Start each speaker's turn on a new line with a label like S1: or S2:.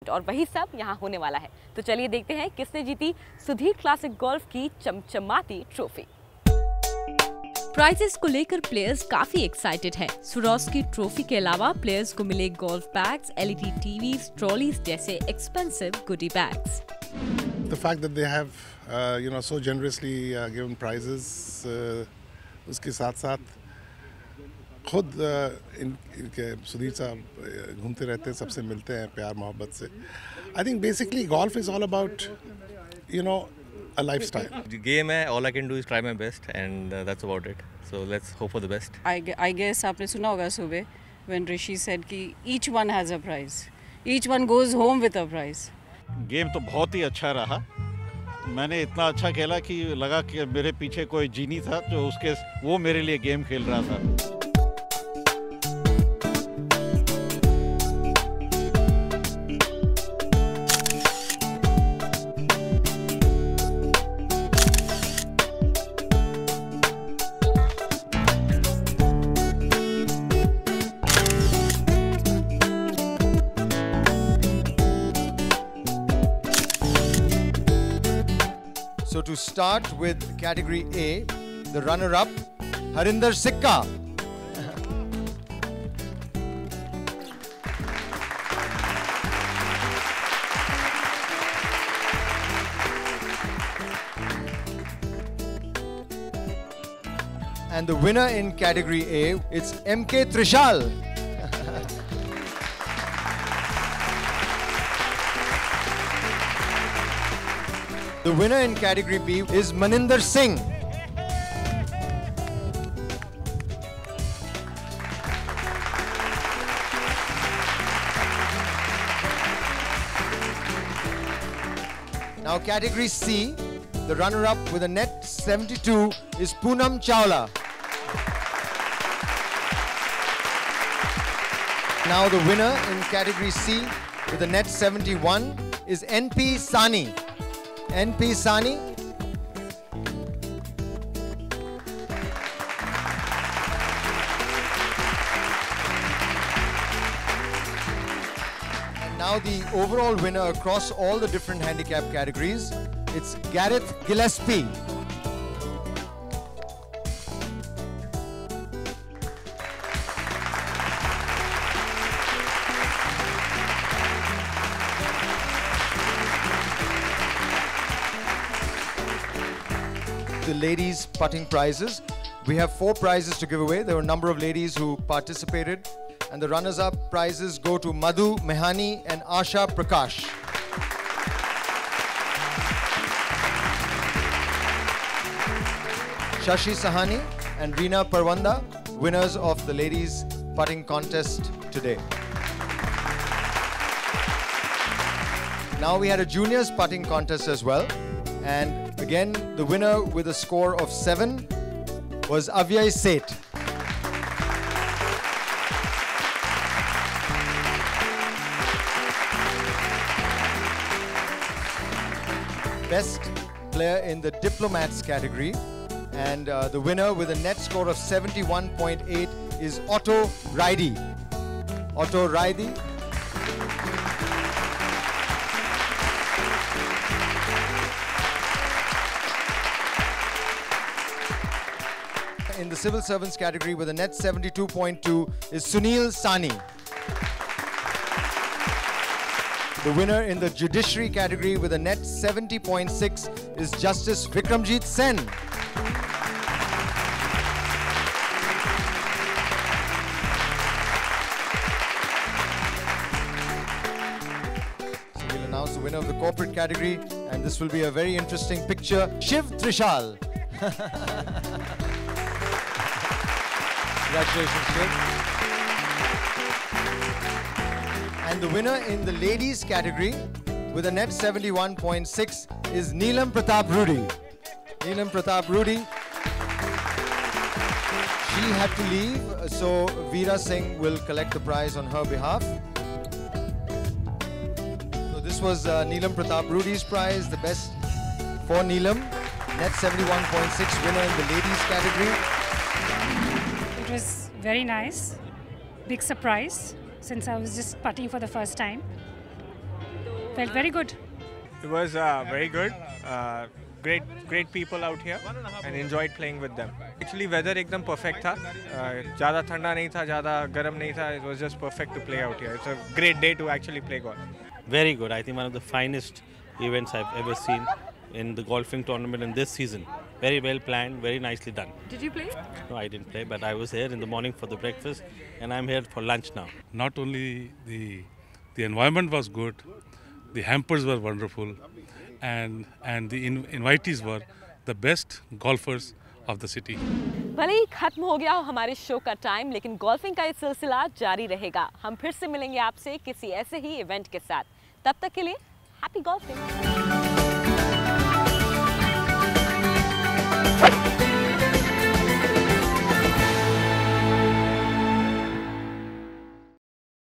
S1: और वही सब यहाँ होने वाला है। तो चलिए देखते हैं किसने जीती सुधीर क्लासिक गोल्फ की चमचमाती ट्रॉफी। प्राइजेस को लेकर प्लेयर्स काफी एक्साइटेड हैं। स्वरोस्की ट्रॉफी के अलावा प्लेयर्स को मिले golf bags, LED TVs, trolleys जैसे expensive goody bags.
S2: The fact that they have, so generously given prizes, उसके साथ-साथ खुद इनके सुधीर साहब घूमते रहते हैं, सबसे मिलते हैं प्यार मोहब्बत से। I think basically golf is all about, a lifestyle.
S3: The game है, all I can do is try my best and that's about it. So let's hope for the best.
S4: I guess आपने सुना होगा सुबह when Rishi said कि each one has a prize. Each one goes home with a prize.
S5: Game तो बहुत ही अच्छा रहा। मैंने इतना अच्छा खेला कि लगा कि मेरे पीछे कोई जीनी था जो वो मेरे लिए गेम खेल रहा था।
S6: So to start with category A, the runner-up, Harinder Sikka. And the winner in category A, it's MK Trishal. The winner in category B is Maninder Singh. Now category C, the runner-up with a net 72 is Poonam Chawla. Now the winner in category C with a net 71 is NP Sani. NP Sani. And now the overall winner across all the different handicap categories, it's Gareth Gillespie. The ladies putting prizes. We have 4 prizes to give away. There were a number of ladies who participated, and the runners-up prizes go to Madhu Mehani and Asha Prakash. Shashi Sahani and Reena Parwanda, winners of the ladies putting contest today. Now we had a juniors putting contest as well. And again, the winner with a score of 7 was Avyay Seth. Best player in the diplomats category. And the winner with a net score of 71.8 is Otto Raidi. Otto Raidi. In the civil servants category with a net 72.2 is Sunil Sani. The winner in the judiciary category with a net 70.6 is Justice Vikramjit Sen. So we'll announce the winner of the corporate category, and this will be a very interesting picture. Shiv Trishal. Congratulations, Shiv. And the winner in the ladies category with a net 71.6 is Neelam Pratap Rudy. Neelam Pratap Rudy. She had to leave, so Veera Singh will collect the prize on her behalf. So this was Neelam Pratap Rudy's prize, the best for Neelam. Net 71.6 winner in the ladies category.
S7: It was very nice, big surprise since I was just putting for the first time. Felt very good.
S8: It was very good. Great people out here and enjoyed playing with them. Actually weather एकदम perfect था. ज़्यादा ठंडा नहीं था, ज़्यादा गर्म नहीं था. It was just perfect to play out here. It's a great day to actually play golf.
S9: Very good. I think one of the finest events I've ever seen in the golfing tournament in this season. Very well planned, very nicely done.
S1: Did you play?
S9: No, I didn't play, but I was here in the morning for the breakfast, and I'm here for lunch now.
S10: Not only the environment was good, the hampers were wonderful, and the invitees were the best golfers of the city.
S1: भले ही खत्म हो गया हो हमारे show का time, लेकिन golfing का ये सिलसिला जारी रहेगा. हम फिर से मिलेंगे आपसे किसी ऐसे ही इवेंट के साथ. तब तक के लिए हैप्पी गोल्फिंग.